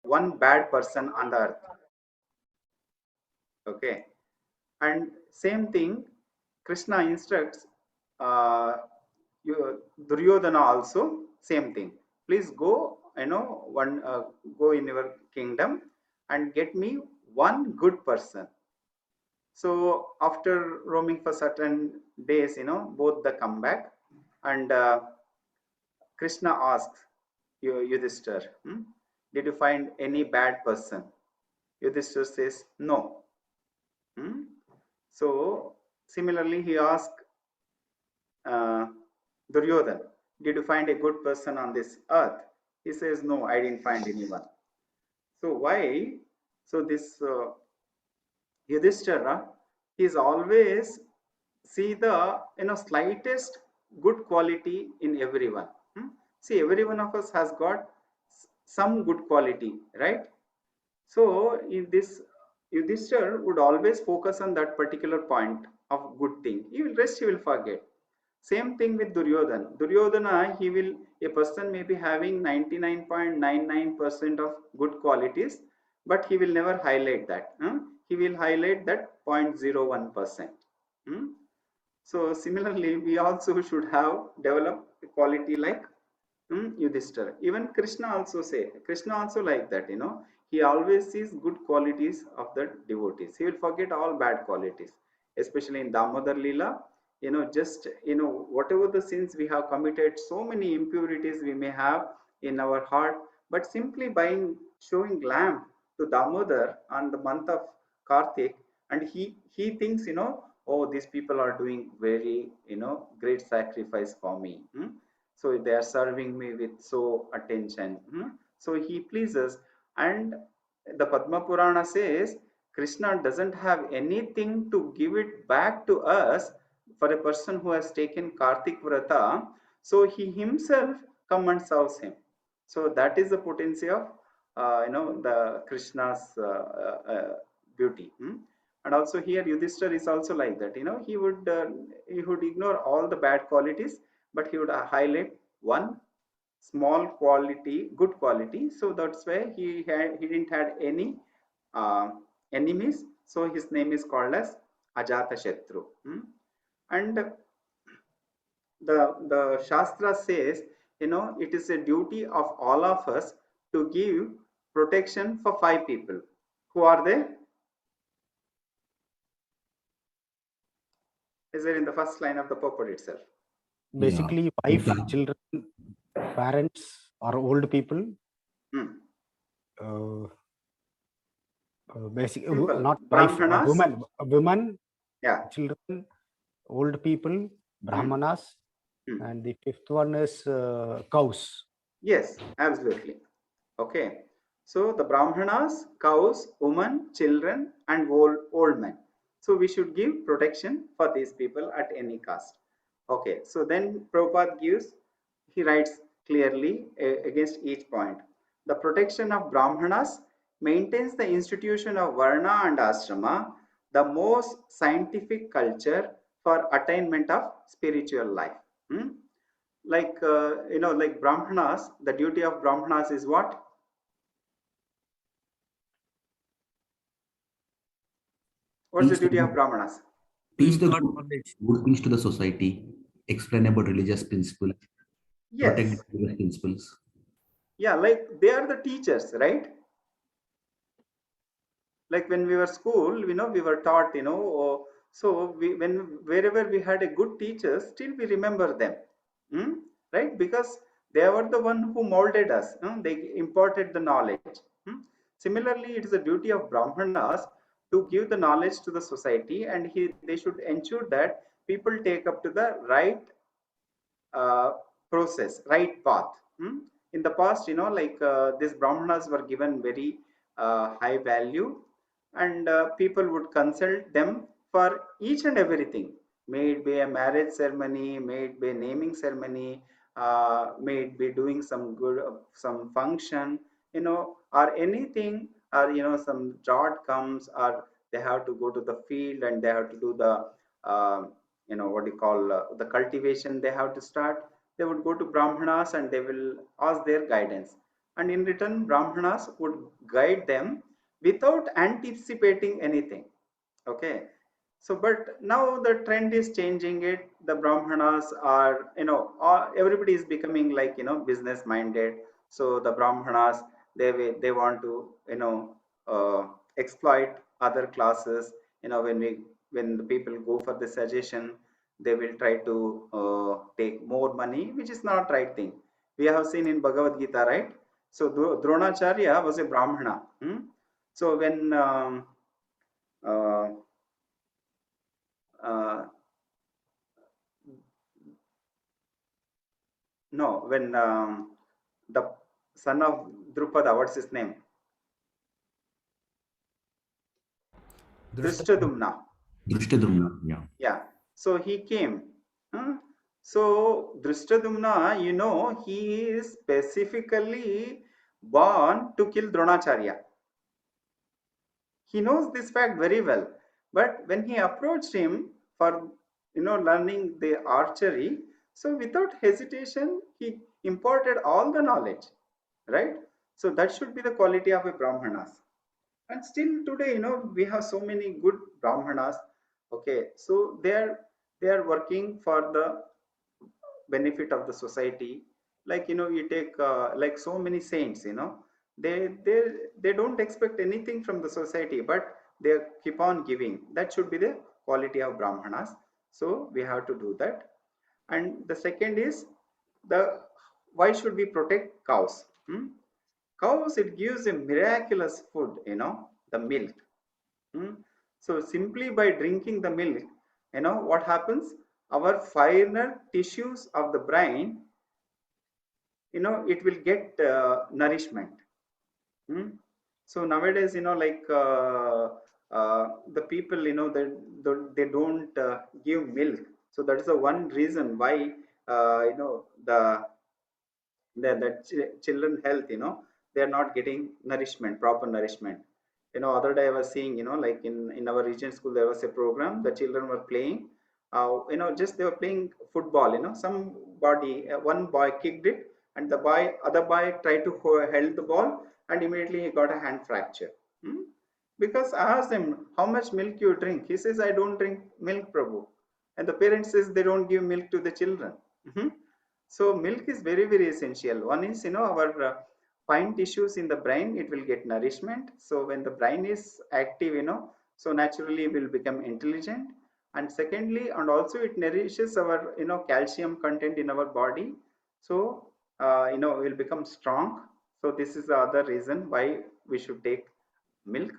one bad person on the earth. Okay, and same thing, Krishna instructs Duryodhana also, same thing. Please go, go in your kingdom and get me one good person. So after roaming for certain days, both the come back, and Krishna asks Yudhishthir, did you find any bad person? Yudhishthir says no. So similarly, he asked uh, Duryodhan, did you find a good person on this earth? He says, no, I didn't find anyone. So why? So this Yudhishthira is always see the slightest good quality in everyone. See, every one of us has got some good quality, right? So in this, Yudhishthir would always focus on that particular point of good thing. Rest he will forget. Same thing with Duryodhana. Duryodhana, a person may be having 99.99% of good qualities, but he will never highlight that. He will highlight that 0.01%. So similarly, we also should have developed a quality like Yudhishthira. Even Krishna also like that, he always sees good qualities of the devotees. He will forget all bad qualities, especially in Damodar Leela. Just, whatever the sins we have committed, so many impurities we may have in our heart, but simply by showing lamp to Damodar on the month of Kartik, and he thinks, oh, these people are doing very, great sacrifice for me. So they are serving me with so attention. So he pleases. And the Padma Purana says Krishna doesn't have anything to give it back to us for a person who has taken Kartik Vrata. So he himself come and serves him. So that is the potency of the Krishna's beauty. And also here Yudhishthira is also like that. He would ignore all the bad qualities, but he would highlight one small quality, good quality. So that's why he didn't had any uh, enemies. So his name is called as Ajata Shatru. And the Shastra says, it is a duty of all of us to give protection for 5 people. Who are they? Is there in the first line of the purport itself? Basically, wife, children, parents, or old people. Basically, not wife, women, children, old people, Brahmanas, and the fifth one is cows. Yes, absolutely. Okay. So the Brahmanas, cows, women, children, and old men. So we should give protection for these people at any cost. Okay. So then Prabhupada he writes clearly against each point. The protection of Brahmanas maintains the institution of Varna and Ashrama, the most scientific culture for attainment of spiritual life. Like, like Brahmanas, the duty of Brahmanas is what? What's the duty of Brahmanas? Teach the good things to the society, explain about religious principles, protect religious principles. Yeah, like they are the teachers, right? Like when we were school, we were taught, so wherever we had a good teacher, still we remember them, right? Because they were the one who molded us. They imparted the knowledge. Similarly, it is the duty of Brahmanas to give the knowledge to the society, and they should ensure that people take up to the right process, right path. In the past, these Brahmanas were given very high value, and people would consult them for each and everything. May it be a marriage ceremony, may it be a naming ceremony, may it be doing some good, some function, or anything, or some drought comes, or they have to go to the field and they have to do the what do you call the cultivation they have to start. They would go to Brahmanas and they will ask their guidance. and in return Brahmanas would guide them without anticipating anything. Okay, so but now the trend is changing it. The Brahmanas are, everybody is becoming like, business minded. So the Brahmanas, they want to, uh, exploit other classes. When the people go for the suggestion, they will try to take more money, which is not right thing. We have seen in Bhagavad Gita, right? So Dronacharya was a Brahmana. So when uh, uh, no, when the son of Drupada, what's his name? Drushtadumna. Drushtadumna, yeah. Yeah. So he came. So Drushtadumna, he is specifically born to kill Dronacharya. He knows this fact very well. But when he approached him for, learning the archery, so without hesitation, he imparted all the knowledge, right? So that should be the quality of a Brahmanas. And still today, we have so many good Brahmanas. Okay, so they are working for the benefit of the society. Like, you take like so many saints, they don't expect anything from the society, but they keep on giving. That should be the quality of Brahmanas. So we have to do that. And the second is, the why should we protect cows? Cows, it gives a miraculous food, the milk. So simply by drinking the milk, what happens? Our finer tissues of the brain, it will get nourishment. So nowadays, like the people, they don't give milk. So that is the one reason why, the children health, they are not getting nourishment, proper nourishment. Other day I was seeing, like in our region school, there was a program. The children were playing, just they were playing football. Somebody, one boy kicked it, and the other boy tried to hold the ball, and immediately he got a hand fracture. Hmm? Because I asked him, how much milk you drink? He says, I don't drink milk, Prabhu. And the parents says they don't give milk to the children. So milk is very, very essential. One is, our fine tissues in the brain, it will get nourishment. So when the brain is active, so naturally it will become intelligent. And secondly, and also it nourishes our, calcium content in our body. So, will become strong. So this is the other reason why we should take milk.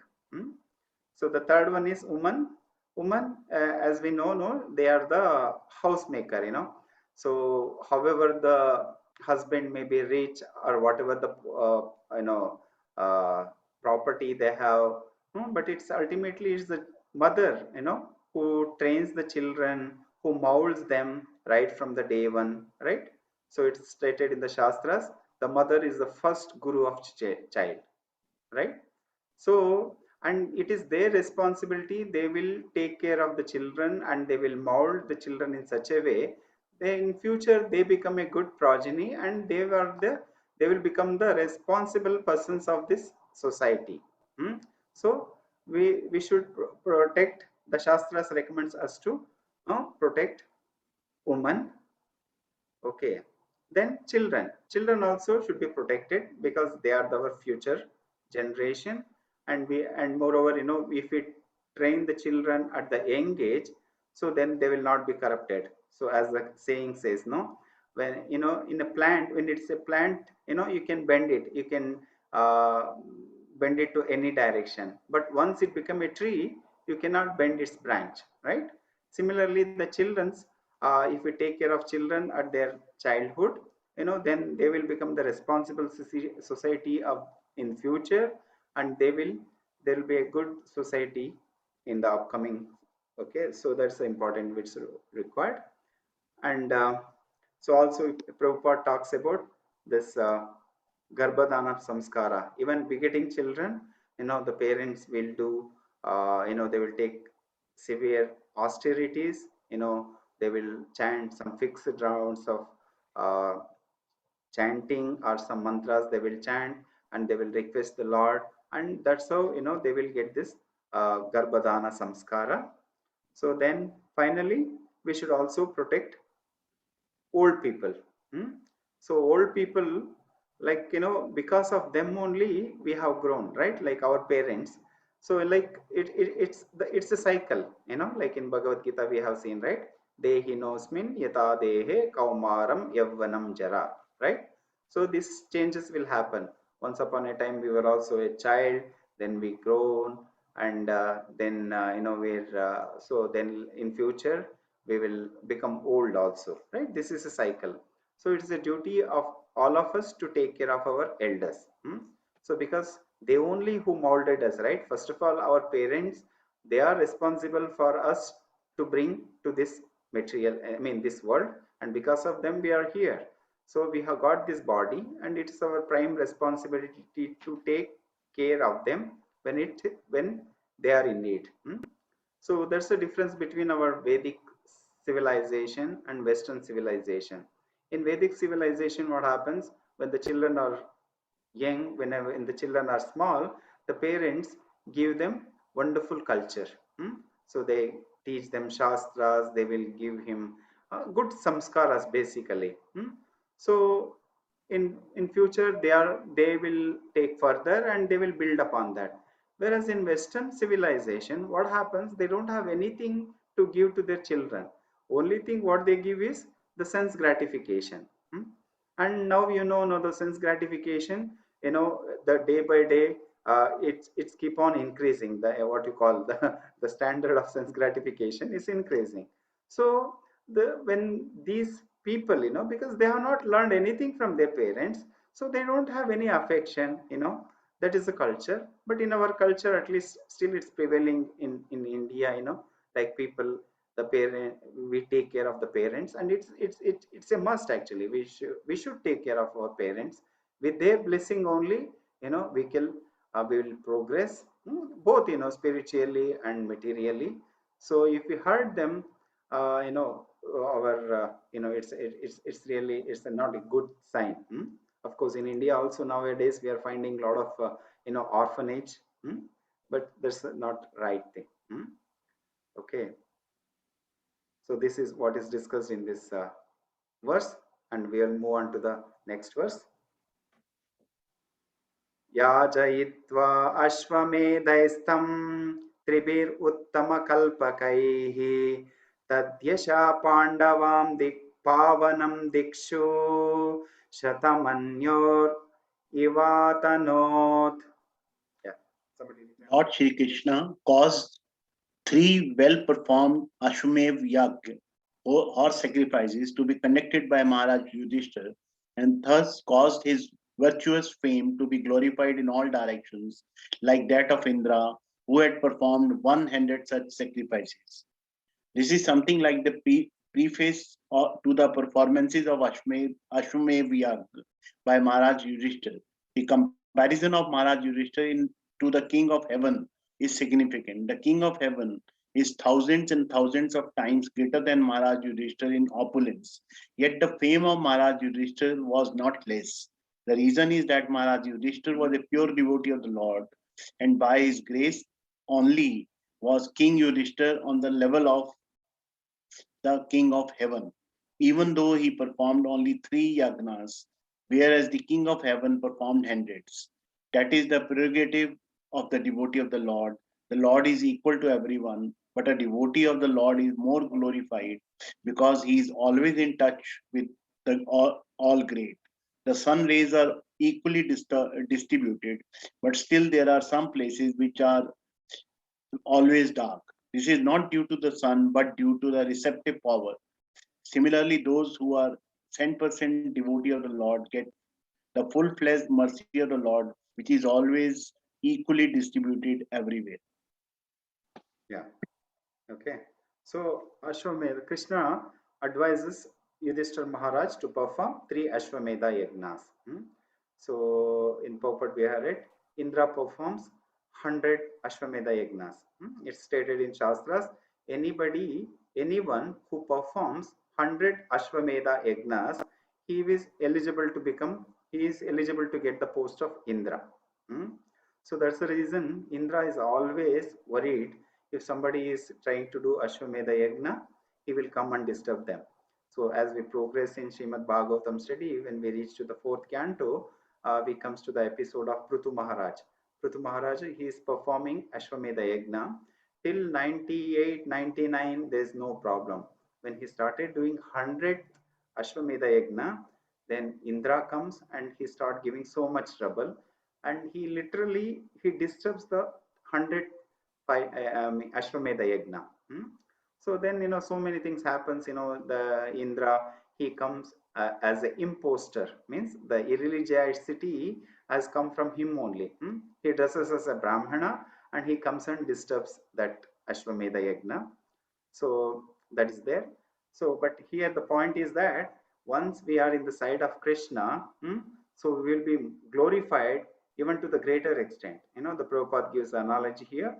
So the third one is woman. Woman, as we know, no, they are the housemaker. So however the husband may be rich, or whatever the uh, property they have, but it's ultimately it's the mother, who trains the children, who molds them right from the day one, right? So it's stated in the Shastras, the mother is the first guru of child, right? So, and it is their responsibility. They will take care of the children, and they will mold the children in such a way that in future they become a good progeny, and they will become the responsible persons of this society. So we should protect. The Shastras recommends us to protect women. Okay, then children also should be protected, because they are our future generation. And moreover, if we train the children at the young age, so then they will not be corrupted. So as the saying says, no, when, in a plant, when it's a plant, you can bend it, you can uh, bend it to any direction, but once it become a tree, you cannot bend its branch, right? Similarly, the children's, if we take care of children at their childhood, then they will become the responsible society of in future, and there will be a good society in the upcoming. Okay, so that's the important which is required. And so also Prabhupada talks about this Garbhadana Samskara. Even begetting children, the parents will do, they will take severe austerities, they will chant some fixed rounds of uh, chanting or some mantras they will chant, and they will request the Lord, and that's how they will get this Garbhadana samskara. So then finally we should also protect old people. Hmm? So old people, like because of them only we have grown, right? Like our parents. So like it's a cycle, like in Bhagavad Gita we have seen, right? Dehinosmin yata dehe kaumaram yavvanam jara, right? So these changes will happen. Once upon a time we were also a child, then we grown, and then we're so then in future we will become old also, right? This is a cycle. So it's a duty of all of us to take care of our elders. So because they only who molded us, right? First of all, our parents, they are responsible for us to bring to this material, I mean this world, and because of them we are here. So we have got this body, and it's our prime responsibility to take care of them when they are in need. So that's the difference between our Vedic civilization and Western civilization. In Vedic civilization, what happens when the children are young, when the children are small, the parents give them wonderful culture. So they teach them shastras, they will give him good samskaras basically. So in future they will take further and they will build upon that. Whereas in Western civilization, what happens, they don't have anything to give to their children. Only thing what they give is the sense gratification. And now now the sense gratification, the day by day, it's keep on increasing. The what you call the standard of sense gratification is increasing. So when these people, because they have not learned anything from their parents, so they don't have any affection. That is the culture. But in our culture, at least still it's prevailing in India. Like people, the parent, we take care of the parents, and it's a must actually. We should take care of our parents. With their blessing only, we will progress, both spiritually and materially. So if we hurt them, our it's really, it's not a good sign. Of course, in India also nowadays we are finding a lot of orphanage, but that's not right thing. Okay, so this is what is discussed in this verse, and we will move on to the next verse. याजयित्वा अश्वमेधैस्तं त्रिभिर उत्तमकल्पकैः तद्यशा पाण्डवां दिक्पावनं दिक्षु शतमन्योर इवातनोत्. Lord Shri Krishna caused 3 well-performed Ashwamev Yagya or sacrifices to be conducted by Maharaj Yudhishthira, and thus caused his virtuous fame to be glorified in all directions, like that of Indra, who had performed 100 such sacrifices. This is something like the preface to the performances of Ashwamev Yagya by Maharaj Yudhishthira. The comparison of Maharaj Yudhishthira to the King of Heaven is significant. The King of Heaven is thousands and thousands of times greater than Maharaj Yudhishthira in opulence. Yet the fame of Maharaj Yudhishthira was not less. The reason is that Maharaj Yudhishthira was a pure devotee of the Lord, and by his grace only was King Yudhishthira on the level of the King of Heaven, even though he performed only 3 yagnas, whereas the King of Heaven performed hundreds. That is the prerogative of the devotee of the Lord. The Lord is equal to everyone, but a devotee of the Lord is more glorified because he is always in touch with the all great. The sun rays are equally distributed, but still there are some places which are always dark. This is not due to the sun, but due to the receptive power. Similarly, those who are 10% devotee of the Lord get the full-fledged mercy of the Lord, which is always equally distributed everywhere. Yeah. Okay. So Ashwamedha, Krishna advises Yudhishthira Maharaj to perform 3 Ashwamedha yagnas. So in Prabhupada we have read, Indra performs 100 Ashwamedha yagnas. It's stated in Shastras, anyone who performs 100 Ashwamedha yagnas, he is eligible to get the post of Indra. So that's the reason Indra is always worried if somebody is trying to do Ashwamedha Yagna, he will come and disturb them. So as we progress in Srimad Bhagavatam study, when we reach to the 4th canto, we comes to the episode of Prithu Maharaj. Prithu Maharaj, he is performing Ashwamedha Yagna. Till 98, 99, there is no problem. When he started doing 100th Ashwamedha Yagna, then Indra comes and he start giving so much trouble, and he literally disturbs the 100th Ashwamedha Yagna. So then so many things happens. The Indra, he comes as an imposter, means the irreligiosity has come from him only. He dresses as a Brahmana and he comes and disturbs that Ashwamedha Yagna. So that is there. So but here the point is that once we are in the side of Krishna, so we will be glorified even to the greater extent. The Prabhupada gives the analogy here.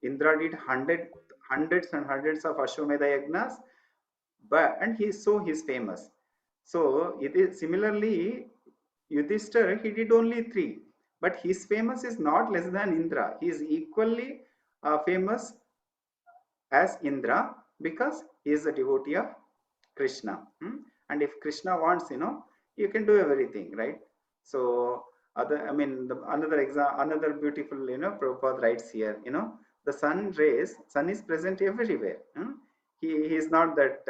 Indra did hundreds and hundreds of Ashwamedha Yagnas, and he's famous. So it is similarly Yudhishthira, he did only 3, but his famous is not less than Indra. He is equally famous as Indra because he is a devotee of Krishna. And if Krishna wants, you can do everything, right? So another beautiful, Prabhupada writes here, the sun is present everywhere. He is not that,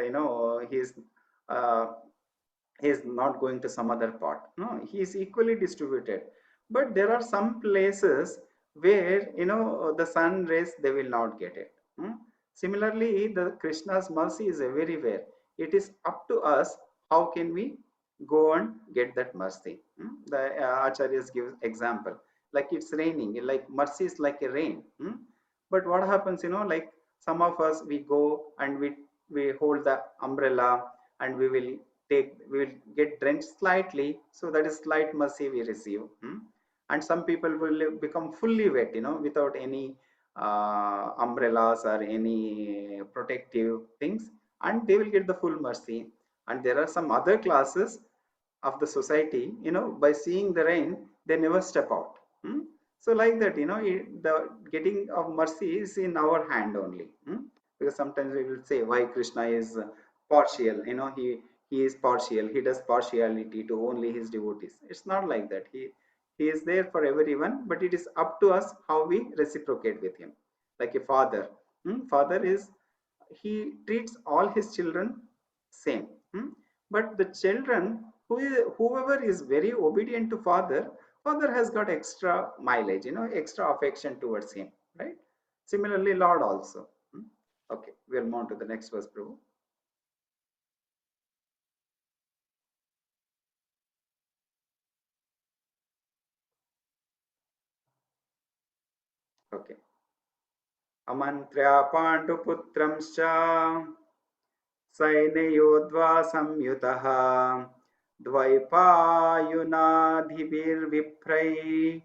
he is not going to some other part. No, he is equally distributed. But there are some places where, the sun rays, they will not get it. Similarly, the Krishna's mercy is everywhere. It is up to us how can we go and get that mercy. The Acharyas give example, like it's raining, like mercy is like a rain. But what happens, like some of us, we go and we hold the umbrella and we will get drenched slightly, so that is slight mercy we receive. And some people will become fully wet, without any umbrellas or any protective things, and they will get the full mercy. And there are some other classes of the society, by seeing the rain, they never step out. So like that, the getting of mercy is in our hand only. Because sometimes we will say why Krishna is partial, he is partial, he does partiality to only his devotees. It's not like that. He is there for everyone, but it is up to us how we reciprocate with him. Like a father, father is, he treats all his children same. But the children, whoever is very obedient to father has got extra mileage, extra affection towards him, right? Similarly, Lord also. Okay, we'll move on to the next verse, Prabhu. Okay. Amantrya Panduputramscha Sainayodva Samyutaha Dvaipaayunadhibirviprai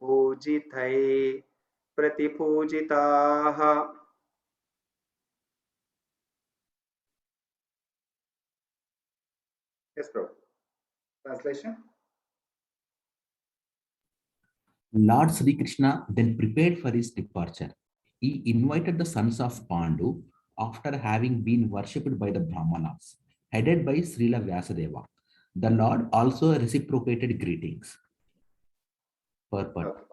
Pujitai Pratipujitaha. Yes, bro. Translation? Lord Sri Krishna then prepared for his departure. He invited the sons of Pandu after having been worshipped by the Brahmanas, headed by Srila Vyasadeva. The Lord also reciprocated greetings. Purport.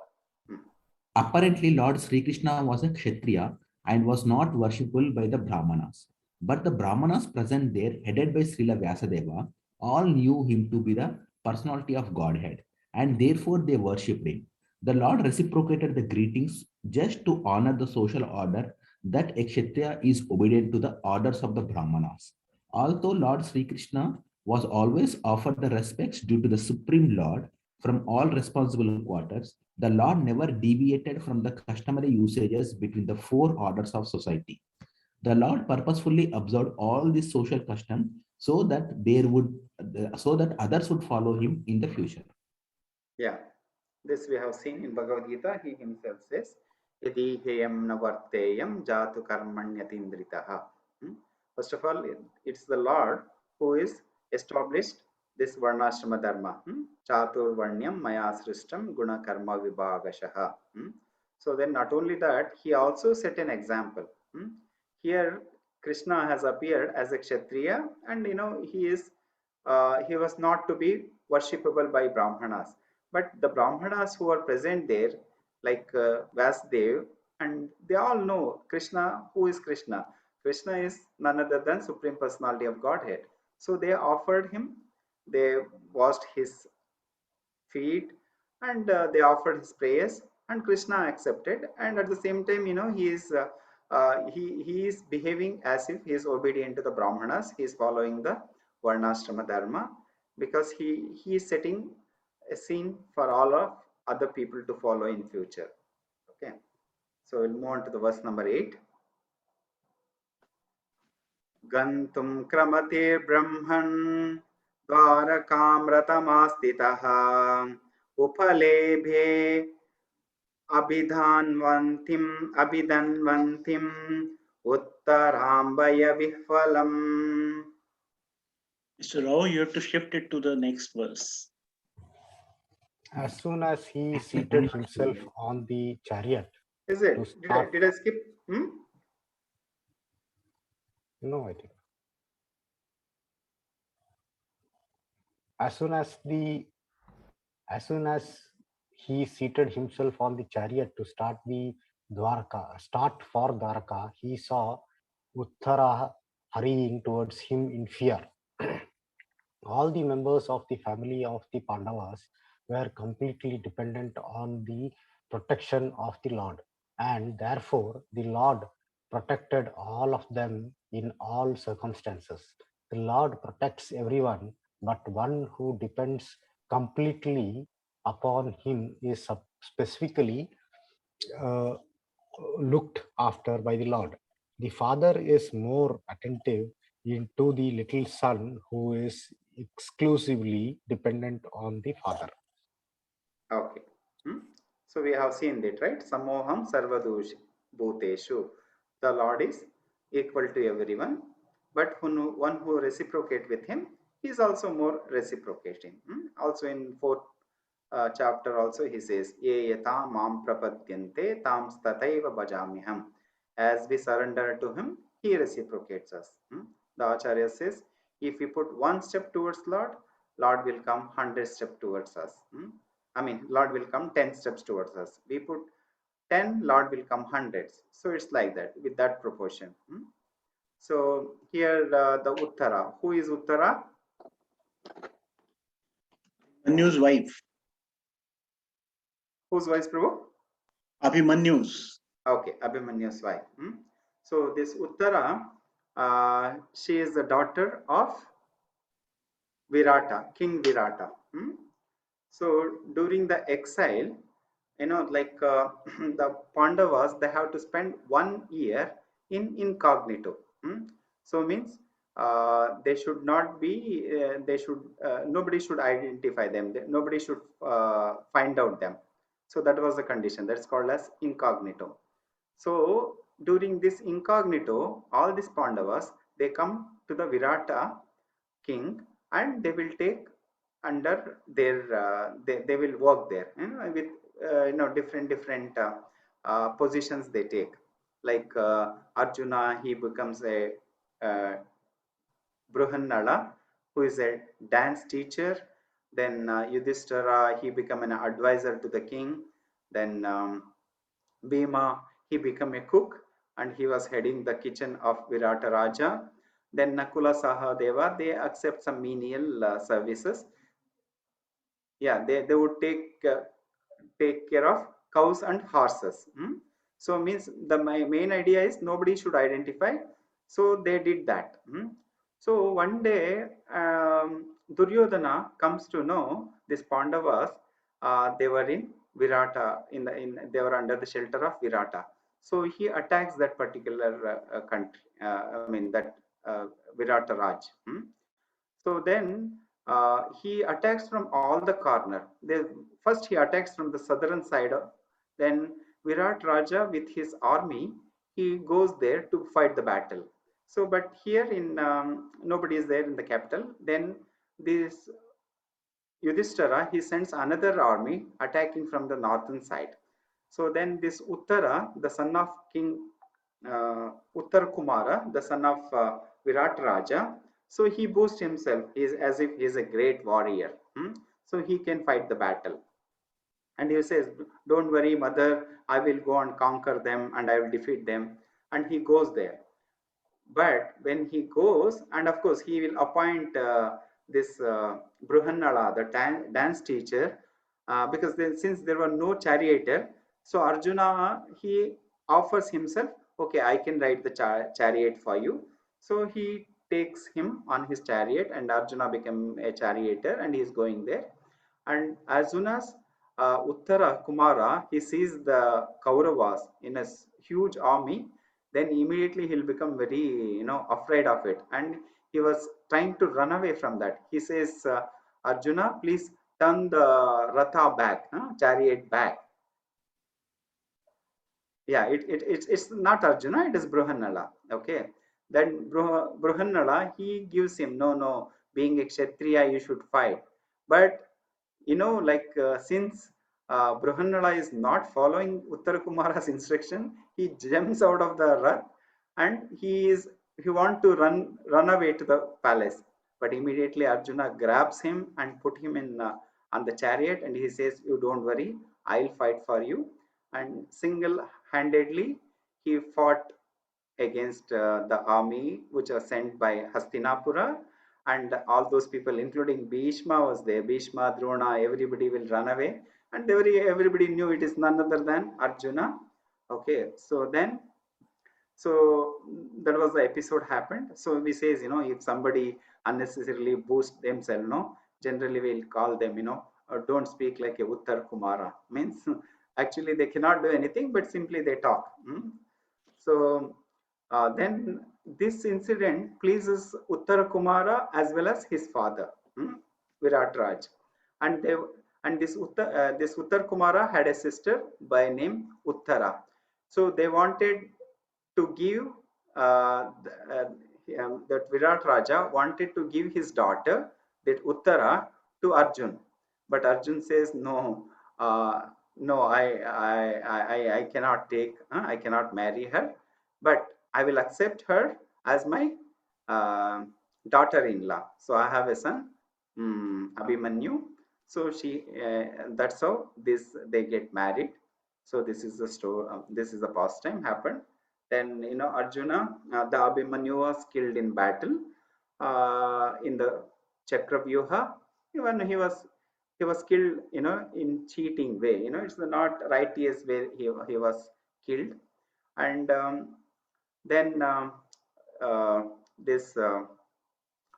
Apparently, Lord Sri Krishna was a Kshatriya and was not worshipable by the Brahmanas. But the Brahmanas present there, headed by Srila Vyasadeva, all knew him to be the personality of Godhead, and therefore they worshipped him. The Lord reciprocated the greetings just to honor the social order that a Kshatriya is obedient to the orders of the Brahmanas. Although Lord Sri Krishna was always offered the respects due to the Supreme Lord from all responsible quarters, the Lord never deviated from the customary usages between the 4 orders of society. The Lord purposefully observed all these social customs so that others would follow him in the future. Yeah, this we have seen in Bhagavad Gita. He himself says, "Yadi heyam navarteyam jatu karmanyatindritaha." First of all, it's the Lord who is established this Varnashrama Dharma. Chatur Varnyam Maya Srishtam Guna Karma Vibhagashaha. So then not only that, he also set an example. Here Krishna has appeared as a Kshatriya, and he was not to be worshipable by Brahmanas. But the Brahmanas who are present there, like Vasudev, and they all know Krishna. Who is Krishna? Krishna is none other than Supreme Personality of Godhead. So they offered him, they washed his feet, and they offered his prayers, and Krishna accepted. And at the same time, he is behaving as if he is obedient to the Brahmanas. He is following the Varnashrama Dharma, because he is setting a scene for all of other people to follow in future. Okay, so we'll move on to the verse number 8. Gantum kramate brahman द्वारकामृतमास्थितः उपलेभे अभिधन्वन्तिम् उत्तराम्बय विह्वलम्. Mr. Rao, you have to shift it to the next verse. As soon as he seated himself on the chariot. Is it? Did I skip? No, I think. As soon as he seated himself on the chariot to start for Dwarka, he saw Uttara hurrying towards him in fear. All the members of the family of the Pandavas were completely dependent on the protection of the Lord, and therefore the Lord protected all of them in all circumstances. The Lord protects everyone, but one who depends completely upon him is specifically looked after by the Lord. The father is more attentive into the little son who is exclusively dependent on the father. Okay. So we have seen that, right? Samoham sarvadush bhuteshu. The Lord is equal to everyone, but one who reciprocate with him is also more reciprocating. Also in 4th chapter also he says, Ye yata mam prapadyante tam stataiva bhajamiham. As we surrender to him, he reciprocates us. The Acharya says, if we put one step towards Lord, Lord will come 100 steps towards us. Lord will come 10 steps towards us. We put 10, Lord will come hundreds. So it's like that, with that proportion. So here the Uttara. Who is Uttara? Manyu's wife. Whose wife, Prabhu? Abhimanyu's. Okay, Abhimanyu's wife. So this Uttara, she is the daughter of Virata, King Virata. So during the exile, the Pandavas, they have to spend 1 year in incognito. So means they should not be, nobody should identify them. Nobody should find out them. So that was the condition. That's called as incognito. So during this incognito, all these Pandavas, they come to the Virata king, and they will take under their they will work there with different positions they take, like Arjuna, he becomes a Bruhannala, who is a dance teacher. Then Yudhishthira, he become an advisor to the king. Then Bhima, he became a cook, and he was heading the kitchen of Virata Raja. Then Nakula Sahadeva, they accept some menial services. Yeah, they would take care of cows and horses. So means the main idea is nobody should identify. So they did that. So one day Duryodhana comes to know this Pandavas, they were in Virata, they were under the shelter of Virata. So he attacks that particular country. That Virata Raj. So then he attacks from all the corner. First he attacks from the southern side. Then Virat Raja with his army, he goes there to fight the battle. So, but here in nobody is there in the capital. Then this Yudhishthira, he sends another army attacking from the northern side. So then this Uttara, the son of King Uttar Kumara, the son of Virat Raja, so he boasts himself he is as if he is a great warrior. So he can fight the battle. And he says, don't worry, mother, I will go and conquer them and I will defeat them. And he goes there. But when he goes, and of course, he will appoint this Bruhannala, the dance teacher, because then, since there were no charioteer, so Arjuna, he offers himself, okay, I can ride the chariot for you. So he takes him on his chariot, and Arjuna became a charioteer, and he is going there. And as soon as Uttara Kumara, he sees the Kauravas in a huge army, then immediately he'll become very, afraid of it. And he was trying to run away from that. He says, Arjuna, please turn the Ratha back, chariot back. Yeah, it's not Arjuna, it is Bruhannala. Okay. Then Bruhannala, he gives him, no, being a Kshatriya, you should fight. But since Bruhannala is not following Uttara Kumara's instruction, he jumps out of the rath and he want to run away to the palace. But immediately Arjuna grabs him and put him in on the chariot, and he says, "You don't worry, I'll fight for you." And single-handedly he fought against the army which was sent by Hastinapura, and all those people, including Bhishma was there. Bhishma, Drona, everybody will run away, and everybody knew it is none other than Arjuna. Okay, so that was the episode happened. So we says, if somebody unnecessarily boosts themselves, generally we'll call them, don't speak like a Uttar Kumara. Means actually they cannot do anything, but simply they talk. So then this incident pleases Uttara Kumara as well as his father, Virat Raj. And this Uttar Kumara had a sister by name Uttara. So they wanted to give that Virat Raja wanted to give his daughter, that Uttara, to Arjun. But Arjun says, no, no, I cannot take, I cannot marry her, but I will accept her as my uh, daughter-in-law. So I have a son, Abhimanyu. So that's how they get married. So this is the story. This is the pastime happened. Then Arjuna, the Abhimanyu was killed in battle in the Chakravyuha. Even he was killed, in cheating way. It's the not righteous way he was killed. And then this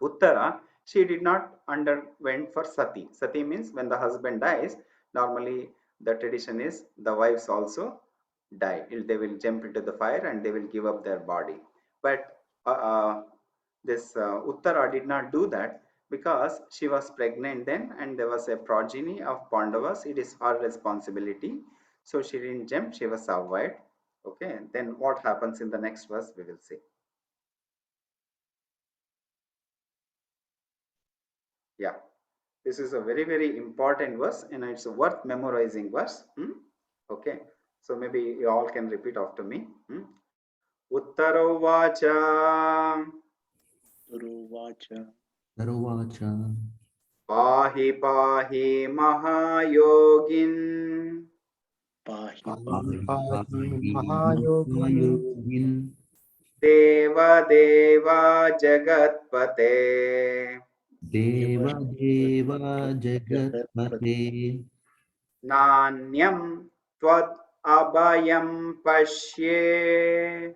Uttara, she did not underwent for sati. Sati means when the husband dies, normally the tradition is the wives also die. They will jump into the fire and they will give up their body. But this Uttara did not do that because she was pregnant then and there was a progeny of Pandavas. It is her responsibility. So she didn't jump, she was survived. Okay, then what happens in the next verse, we will see. Yeah, this is a very, very important verse and it's worth memorizing verse. Okay, so maybe you all can repeat after me. Uttaro vacha Uruvacha. Taruvacha. pahi pahi mahayogin Pahi Mahayogin. deva deva jagatpate Deva Deva Jagatpate. nanyam tvad abhayam pashye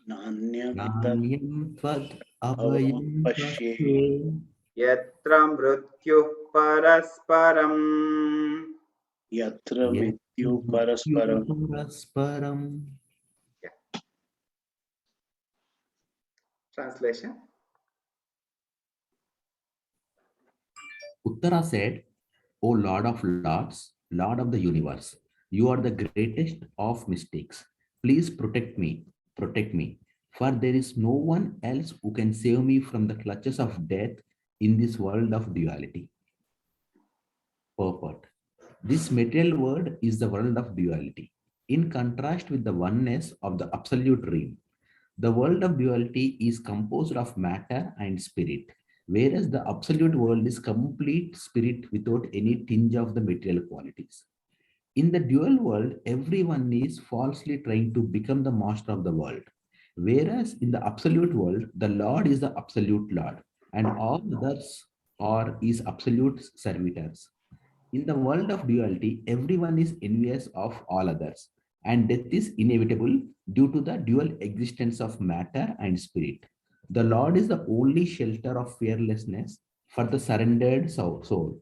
Nanyam Nanyam Tvad Avam Abhayam Pashye Pashe. yatra mrityuh parasparam. Yatra Yat Mrityu Parasparam. Mrityu Parasparam. Yeah. Translation. Uttara said, O Lord of Lords, Lord of the universe, you are the greatest of mistakes. Please protect me, For there is no one else who can save me from the clutches of death in this world of duality. Purport. This material world is the world of duality, in contrast with the oneness of the absolute realm. The world of duality is composed of matter and spirit, whereas the absolute world is complete spirit without any tinge of the material qualities. In the dual world, everyone is falsely trying to become the master of the world, whereas in the absolute world, the Lord is the absolute Lord, and all others are his absolute servitors. In the world of duality, everyone is envious of all others, and death is inevitable due to the dual existence of matter and spirit. The Lord is the only shelter of fearlessness for the surrendered soul.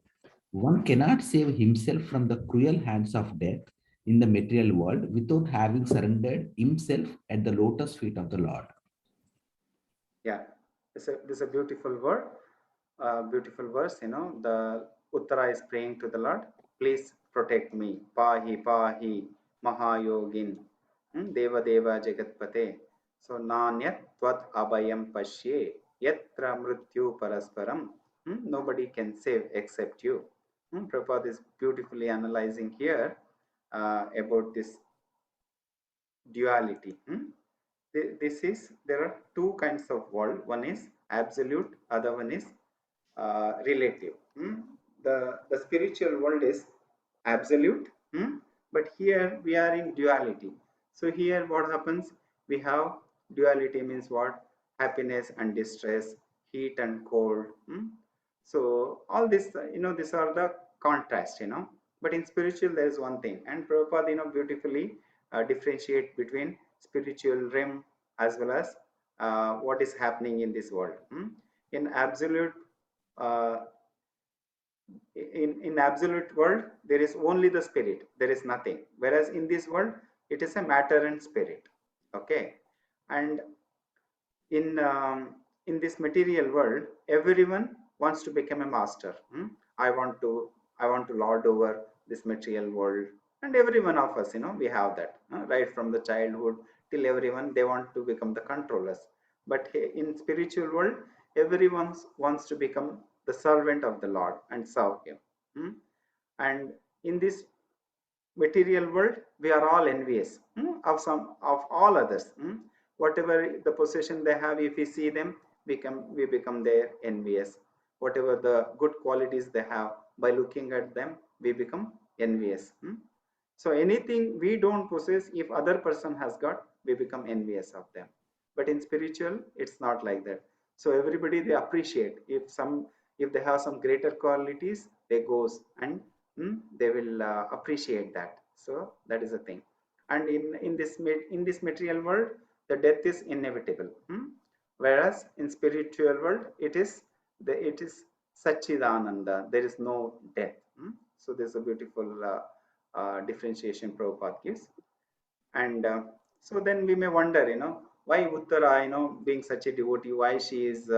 One cannot save himself from the cruel hands of death in the material world without having surrendered himself at the lotus feet of the Lord. Yeah, this is a beautiful word, beautiful verse. The Uttara is praying to the Lord, please protect me. Pahi, Pahi, Mahayogin, Deva Deva Jagatpate. So, Nanyat Tvat Abhayam Pashye, Yatra Mrityu Parasparam. Nobody can save except you. Prabhupada is beautifully analyzing here about this duality. This is, there are two kinds of world. One is absolute, other one is relative. The spiritual world is absolute, but here we are in duality. So here what happens, we have duality means what, happiness and distress, heat and cold. So all this, these are the contrast, but in spiritual there is one thing, and Prabhupada beautifully differentiate between spiritual realm as well as what is happening in this world. In absolute, uh, in absolute world there is only the spirit, there is nothing, whereas in this world it is a matter and spirit. Okay, and in this material world everyone wants to become a master. i want to I want to lord over this material world, and every one of us, we have that, right from the childhood till everyone, they want to become the controllers. But in spiritual world everyone wants to become the servant of the Lord and serve him. And in this material world we are all envious of some of all others. Whatever the possession they have, if we see them, we become their envious. Whatever the good qualities they have, by looking at them we become envious. So anything we don't possess, if other person has got, we become envious of them. But in spiritual it's not like that. So everybody, they appreciate, if they have some greater qualities, they goes and they will appreciate that. So that is the thing. And in this material world the death is inevitable. Whereas in spiritual world it is Sachidananda, there is no death. So there's a beautiful differentiation Prabhupada gives. And so then we may wonder, why Uttara, being such a devotee, why she is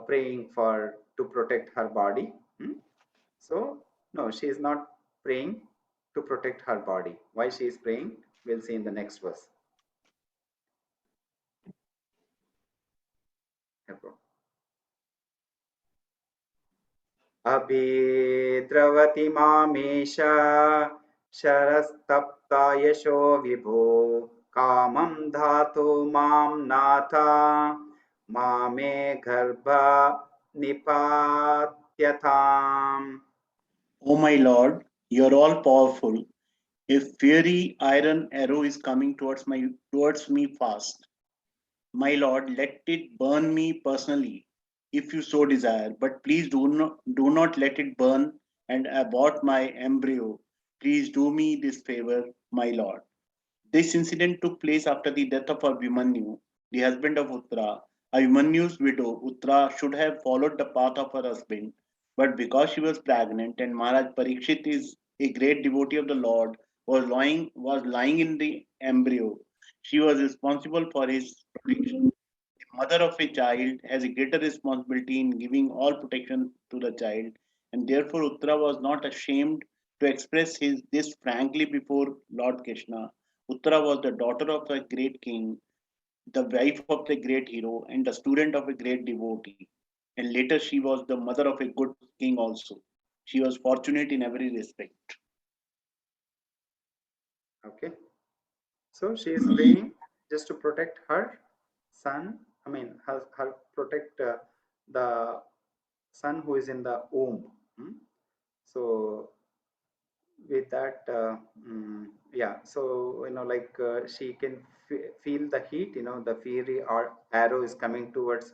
praying for to protect her body. So no, she is not praying to protect her body. Why she is praying, we'll see in the next verse. अभिद्रवति मामेशा शरस्तप्ता यशो विभो कामं धातु मां नाथा मामे गर्भ निपात्यताम्. O my Lord, you're all powerful. A fiery iron arrow is coming towards me fast. My Lord, let it burn me personally, if you so desire. But please do not let it burn and abort my embryo. Please do me this favor, my Lord. This incident took place after the death of Abhimanyu, the husband of Uttara. Abhimanyu's widow, Uttara, should have followed the path of her husband, but because she was pregnant and Maharaj Parikshit is a great devotee of the Lord, was lying in the embryo, she was responsible for his protection. The mother of a child has a greater responsibility in giving all protection to the child, and therefore Uttara was not ashamed to express this frankly before Lord Krishna. Uttara was the daughter of a great king. the wife of the great hero and the student of a great devotee. And later she was the mother of a good king also. She was fortunate in every respect. Okay. So she is praying just to protect her son. I mean, her protect the son who is in the womb. So with that, yeah. So like she can feel the heat. The fiery arrow is coming towards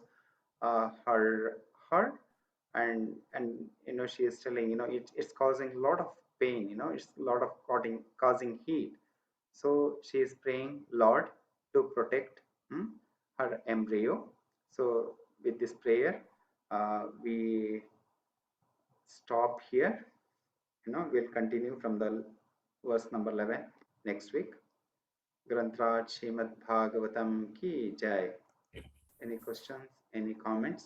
her, and she is telling it's causing a lot of pain. It's a lot of causing heat. So she is praying Lord to protect her embryo. So with this prayer, we stop here. We'll continue from the verse number 11 next week. Grantraj Srimad Bhagavatam ki Jai. Any questions? Any comments?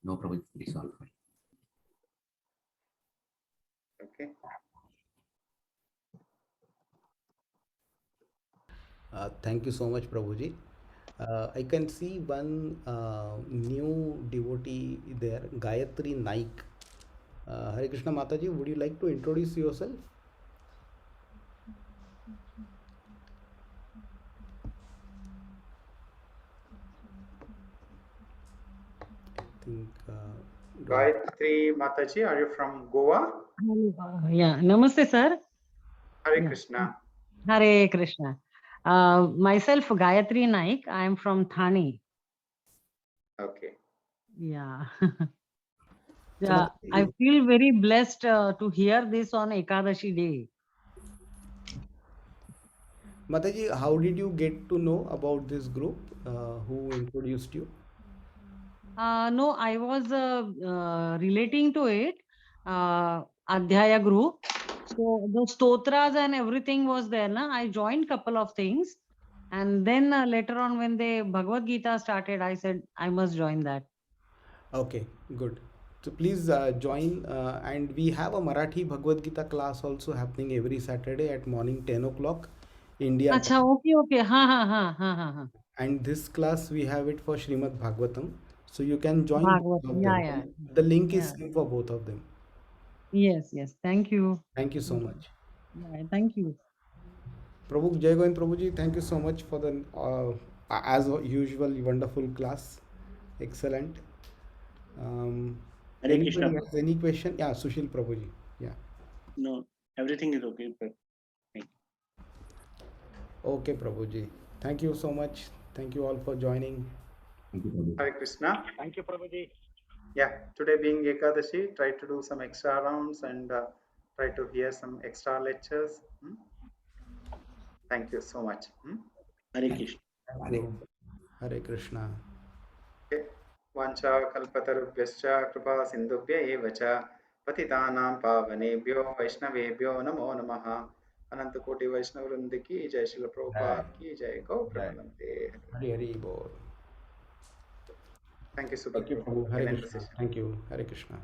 No, Prabhu, it is all fine. Okay. Thank you so much, Prabhuji. I can see one new devotee there, Gayatri Naik. Hare Krishna Mataji, would you like to introduce yourself? I think. Gayatri Mataji, are you from Goa? Yeah, namaste, sir. Hare Yeah. Krishna. Hare Krishna. Myself, Gayatri Naik. I am from Thane. Okay. Yeah. So, Yeah, I Mataji, feel very blessed to hear this on Ekadashi day. Mataji, how did you get to know about this group? Who introduced you? No, I was relating to it, Adhyaya group. So the stotras and everything was there. Na? I joined couple of things. And then later on when the Bhagavad Gita started, I said, I must join that. Okay, good. So please join, and we have a Marathi Bhagavad Gita class also happening every Saturday at morning 10 o'clock India Acha, time. okay, okay. Ha. And this class we have it for Srimad Bhagavatam. So you can join both Bhagavatam. of them. Yeah. The link is Yeah. same for both of them. Yes. Thank you. Thank you so much. Yeah, thank you. Prabhu Jai Govind Prabhuji, thank you so much for the as usual wonderful class. Excellent. Hare Krishna. Anybody has any question? Yeah, Sushil Prabhuji. Yeah. No, everything is okay. Thank you. Okay, Prabhuji. Thank you so much. Thank you all for joining. Thank you, Prabhu. Hare Krishna. Thank you, Prabhuji. Yeah, today being Ekadashi, try to do some extra rounds and try to hear some extra lectures. Thank you so much. Hare Krishna. Thank you. Hare Krishna. Okay. Vancha kalpatarubhyascha kripa sindhubhya eva cha patitanam pavanebhyo vaishnavebhyo namo namaha. Ananta Koti Vaishnav Vrinda ki Jai, Srila Prabhupada ki Jai, Gau Premanande. Hari Bol. Thank you, Thank you, Subhadru. Prabhu. Can Hare end the Krishna. session. Thank you. Hare Krishna.